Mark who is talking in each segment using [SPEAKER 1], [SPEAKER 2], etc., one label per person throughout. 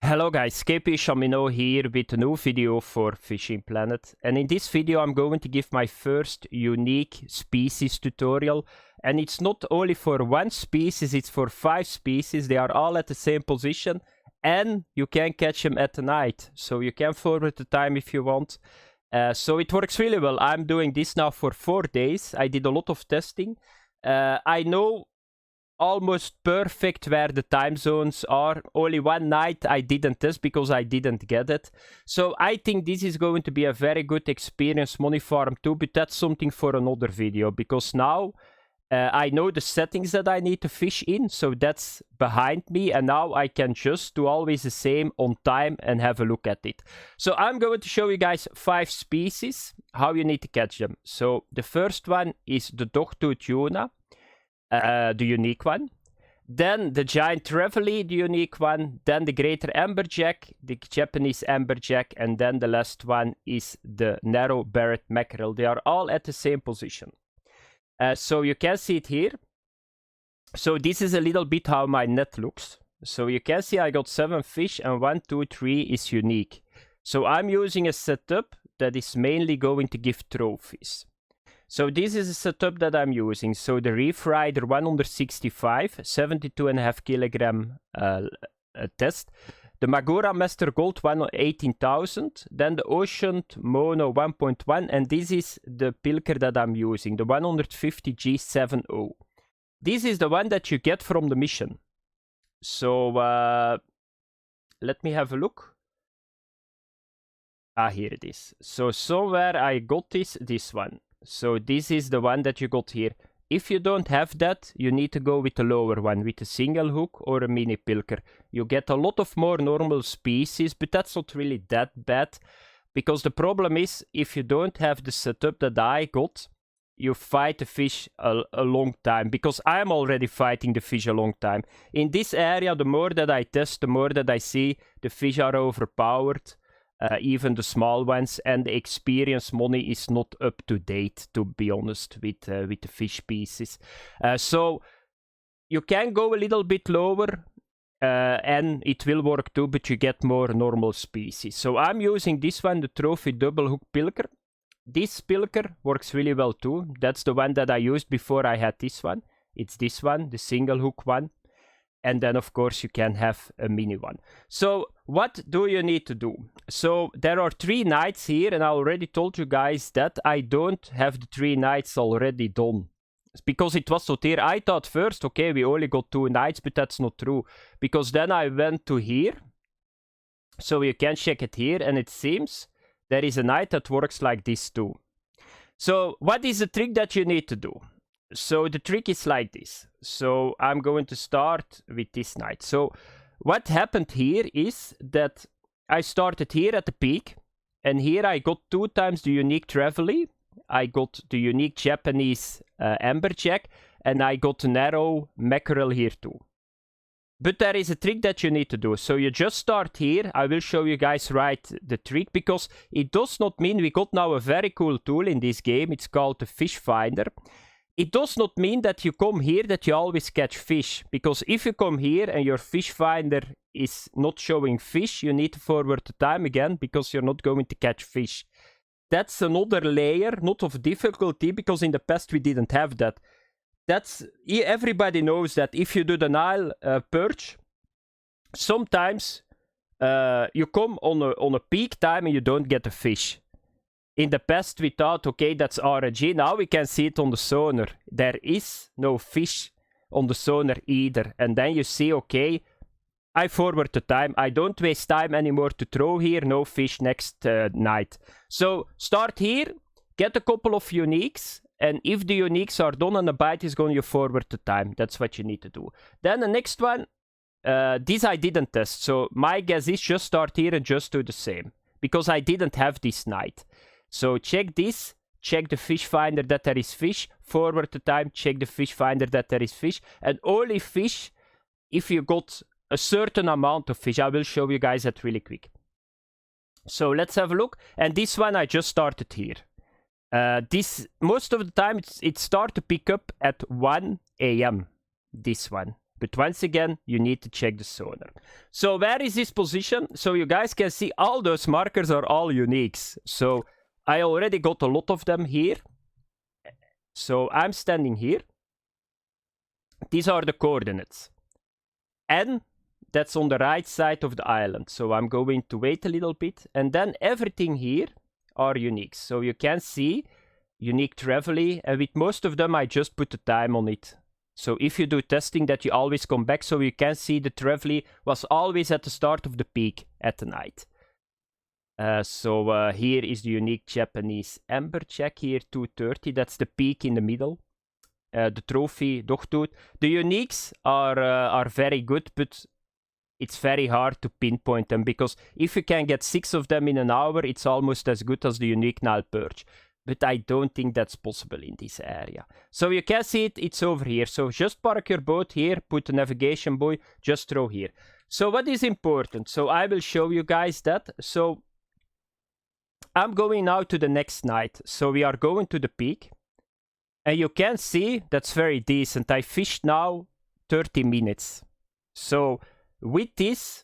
[SPEAKER 1] Hello guys, KP Chamino here with a new video for Fishing Planet, and in this video I'm going to give my first unique species tutorial, and it's not only for one species, it's for 5 species. They are all at the same position and you can catch them at the night, so you can forward the time if you want. So it works really well. I'm doing this now for 4 days. I did a lot of testing. I know almost perfect where the time zones are. Only one night I didn't test because I didn't get it. So I think this is going to be a very good experience money farm too, but that's something for another video, because now I know the settings that I need to fish in, so that's behind me, and now I can just do always the same on time and have a look at it. So I'm going to show you guys 5 species, how you need to catch them. So the first one is the Dogtooth tuna. The unique one, then the giant Trevally, the unique one, then the greater Amberjack, the Japanese Amberjack, and then the last one is the narrow barred mackerel. They are all at the same position. So you can see it here. So this is a little bit how my net looks. So you can see I got 7 fish and 1, 2, 3 is unique. So I'm using a setup that is mainly going to give trophies. So this is a setup that I'm using. So the Reef Rider 165, 72.5 kilogram test. The Magura Master Gold 18,000. Then the Ocean Mono 1.1. And this is the pilker that I'm using, the 150 G70. This is the one that you get from the mission. So let me have a look. Ah, here it is. So somewhere I got this one. So this is the one that you got here. If you don't have that, you need to go with the lower one, with a single hook or a mini pilker. You get a lot of more normal species, but that's not really that bad. Because the problem is, if you don't have the setup that I got, you fight the fish a long time. Because I'm already fighting the fish a long time. In this area, the more that I test, the more that I see the fish are overpowered. Even the small ones, and the experience money is not up to date, to be honest, with the fish species. So you can go a little bit lower and it will work too, but you get more normal species. So I'm using this one, the Trophy Double Hook Pilker. This pilker works really well too. That's the one that I used before I had this one. It's this one, the single hook one. And then, of course, you can have a mini one. So what do you need to do? So there are 3 nights here, and I already told you guys that I don't have the 3 nights already done. Because it was not here. I thought first, okay, we only got 2 nights, but that's not true. Because then I went to here. So you can check it here, and it seems there is a night that works like this too. So what is the trick that you need to do? So the trick is like this. So I'm going to start with this night. So what happened here is that I started here at the peak, and here I got 2 times the unique Trevally. I got the unique Japanese Amberjack, and I got the narrow mackerel here too. But there is a trick that you need to do. So you just start here. I will show you guys right the trick, because it does not mean we got now a very cool tool in this game. It's called the Fish Finder. It does not mean that you come here that you always catch fish, because if you come here and your fish finder is not showing fish, you need to forward the time again, because you're not going to catch fish. That's another layer, not of difficulty, because in the past we didn't have that. Everybody knows that if you do the Nile perch, sometimes you come on a peak time and you don't get a fish. In the past, we thought, okay, that's RNG. Now we can see it on the sonar. There is no fish on the sonar either. And then you see, okay, I forward the time. I don't waste time anymore to throw here. No fish next night. So start here, get a couple of uniques. And if the uniques are done and a bite is going, you forward the time. That's what you need to do. Then the next one, this I didn't test. So my guess is just start here and just do the same. Because I didn't have this night. So check this, check the fish finder that there is fish, forward the time, check the fish finder that there is fish, and only fish if you got a certain amount of fish. I will show you guys that really quick. So let's have a look, and this one I just started here. Most of the time it starts to pick up at 1 AM, this one. But once again, you need to check the sonar. So where is this position? So you guys can see all those markers are all uniques. So I already got a lot of them here. So I'm standing here. These are the coordinates. And that's on the right side of the island. So I'm going to wait a little bit. And then everything here are unique. So you can see unique Trevally. And with most of them, I just put the time on it. So if you do testing, that you always come back. So you can see the Trevally was always at the start of the peak at the night. So here is the unique Japanese Amberjack here, 230. That's the peak in the middle. The trophy Dogtooth. The uniques are very good, but it's very hard to pinpoint them, because if you can get 6 of them in an hour, it's almost as good as the unique Nile perch. But I don't think that's possible in this area. So you can see it, it's over here. So just park your boat here, put the navigation buoy, just throw here. So what is important? So I will show you guys that. So I'm going now to the next night. So we are going to the peak. And you can see that's very decent. I fished now 30 minutes. So with this,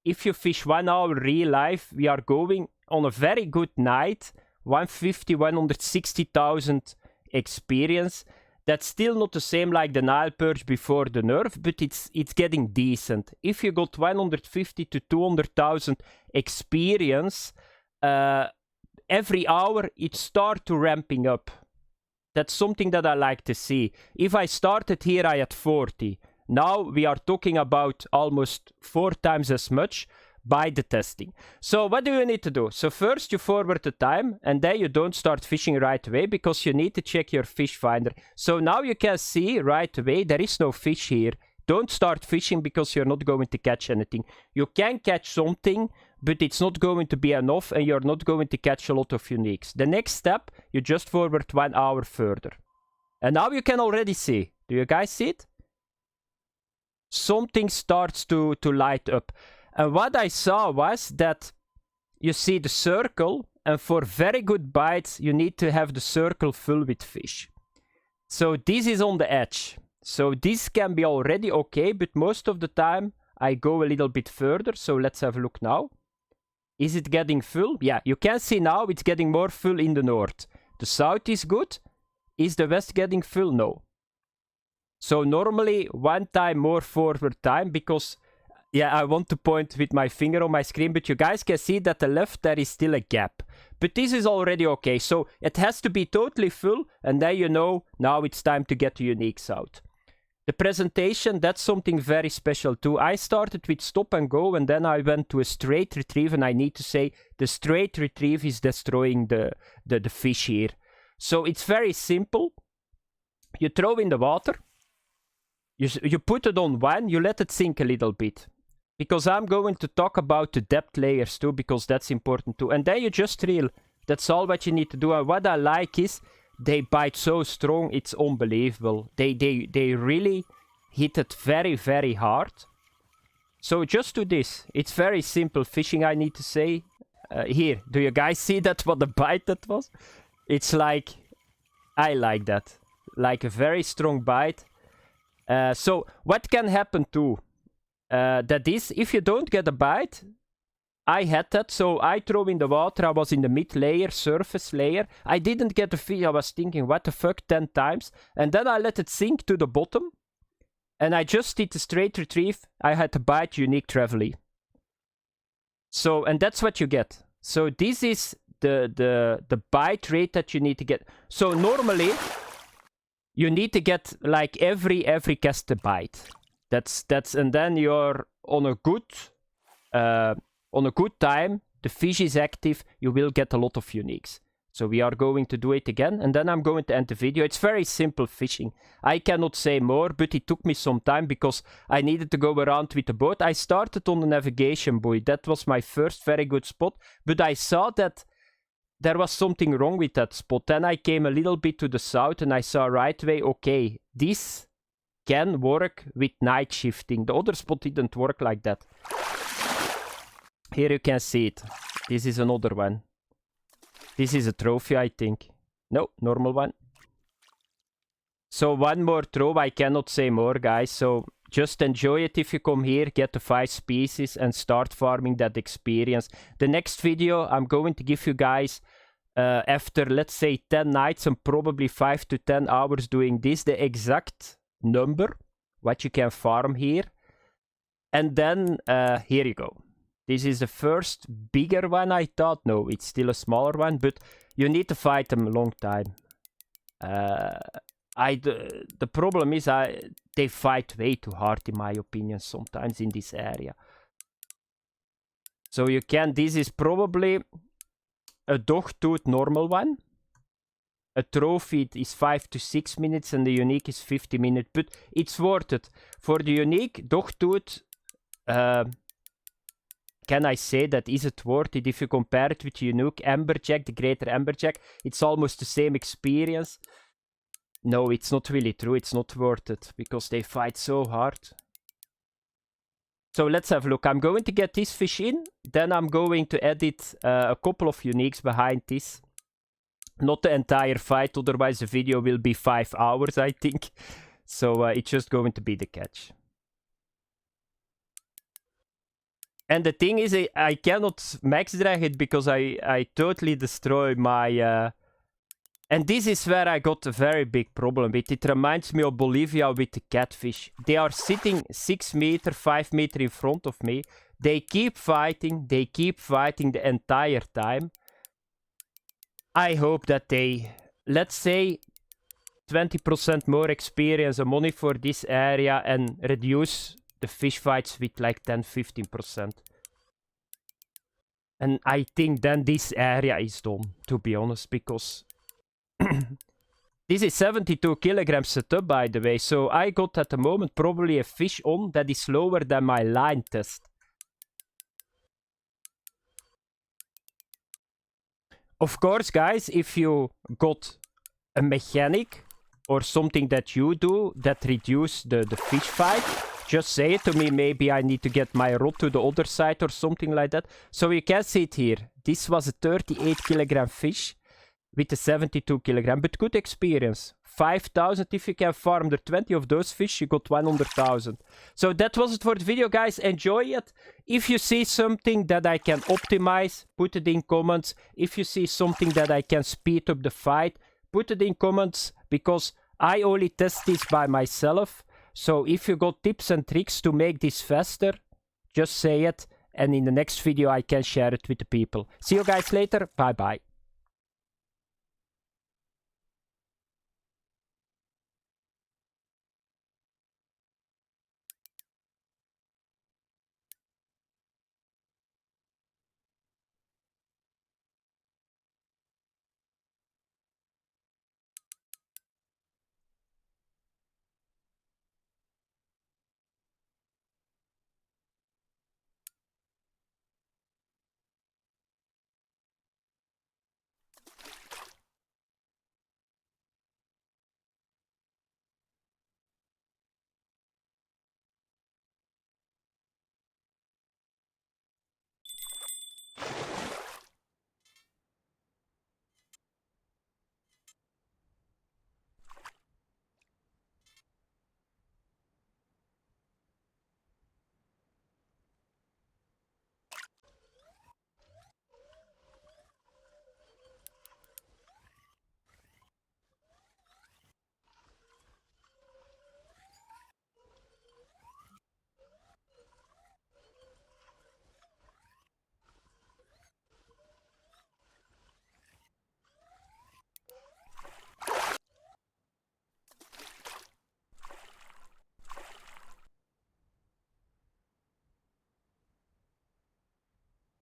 [SPEAKER 1] if you fish 1 hour real life, we are going on a very good night. 150, 160,000 experience. That's still not the same like the Nile perch before the nerf, but it's getting decent. If you got 150 to 200,000 experience, every hour it starts to ramping up. That's something that I like to see. If I started here, I had 40. Now we are talking about almost 4 times as much by the testing. So what do you need to do? So first you forward the time, and then you don't start fishing right away, because you need to check your fish finder. So now you can see right away there is no fish here. Don't start fishing, because you're not going to catch anything. You can catch something, but it's not going to be enough, and you're not going to catch a lot of uniques. The next step, you just forward 1 hour further. And now you can already see. Do you guys see it? Something starts to light up. And what I saw was that you see the circle, and for very good bites, you need to have the circle full with fish. So this is on the edge. So this can be already okay, but most of the time I go a little bit further. So let's have a look now. Is it getting full? Yeah, you can see now it's getting more full in the north. The south is good. Is the west getting full? No. So normally 1 time more forward time, because yeah, I want to point with my finger on my screen, but you guys can see that the left there is still a gap. But this is already okay. So it has to be totally full, and then you know now it's time to get the uniques out. The presentation, that's something very special too. I started with stop and go, and then I went to a straight retrieve, and I need to say the straight retrieve is destroying the fish here. So it's very simple. You throw in the water. You put it on 1, you let it sink a little bit. Because I'm going to talk about the depth layers too, because that's important too. And then you just reel. That's all what you need to do. And what I like is they bite so strong, it's unbelievable. They really hit it very, very hard. So just do this. It's very simple fishing, I need to say. Here, do you guys see that, what the bite that was? It's like, I like that. Like a very strong bite. So what can happen too? That is, if you don't get a bite, I had that, so I throw in the water, I was in the mid layer, surface layer, I didn't get a fish, I was thinking, what the fuck, 10 times, and then I let it sink to the bottom, and I just did a straight retrieve, I had a bite, unique Trevally. So, and that's what you get. So this is the bite rate that you need to get. So normally, you need to get like every cast a bite. That's and then you're on a good time. The fish is active. You will get a lot of uniques. So we are going to do it again, and then I'm going to end the video. It's very simple fishing. I cannot say more, but it took me some time because I needed to go around with the boat. I started on the navigation buoy. That was my first very good spot, but I saw that there was something wrong with that spot. Then I came a little bit to the south, and I saw right away, okay, this can work with night shifting. The other spot didn't work like that. Here you can see it. This is another one. This is a trophy, I think. No, normal one. So one more throw. I cannot say more, guys. So just enjoy it if you come here, get the 5 species and start farming that experience. The next video I'm going to give you guys after, let's say, 10 nights and probably 5 to 10 hours doing this, the exact number what you can farm here. And then here you go. This is the first bigger one, I thought. No, it's still a smaller one, but you need to fight them a long time. The problem is they fight way too hard, in my opinion, sometimes in this area. So you can, this is probably a Dogtooth normal one. A trophy is 5 to 6 minutes and the unique is 50 minutes, but it's worth it. For the unique Dogtooth, can I say that is it worth it? If you compare it with the unique Amberjack, the greater Amberjack, it's almost the same experience. No, it's not really true. It's not worth it because they fight so hard. So let's have a look. I'm going to get this fish in. Then I'm going to edit a couple of uniques behind this. Not the entire fight, otherwise the video will be 5 hours, I think. So it's just going to be the catch. And the thing is, I cannot max drag it because I totally destroy my... And this is where I got a very big problem with. It reminds me of Bolivia with the catfish. They are sitting 6 meter, 5 meter in front of me. They keep fighting the entire time. I hope that they, let's say, 20% more experience and money for this area and reduce the fish fights with like 10-15%. And I think then this area is done, to be honest, because... This is 72 kilograms set up, by the way, so I got at the moment probably a fish on that is lower than my line test. Of course, guys, if you got a mechanic or something that you do that reduce the fish fight, just say it to me. Maybe I need to get my rod to the other side or something like that. So you can see it here. This was a 38 kilogram fish with a 72 kilogram, but good experience. 5,000 if you can farm the 20 of those fish, you got 100,000. So that was it for the video, guys. Enjoy it. If you see something that I can optimize, put it in comments. If you see something that I can speed up the fight, put it in comments, because I only test this by myself. So if you got tips and tricks to make this faster, just say it, and in the next video I can share it with the people. See you guys later. Bye bye.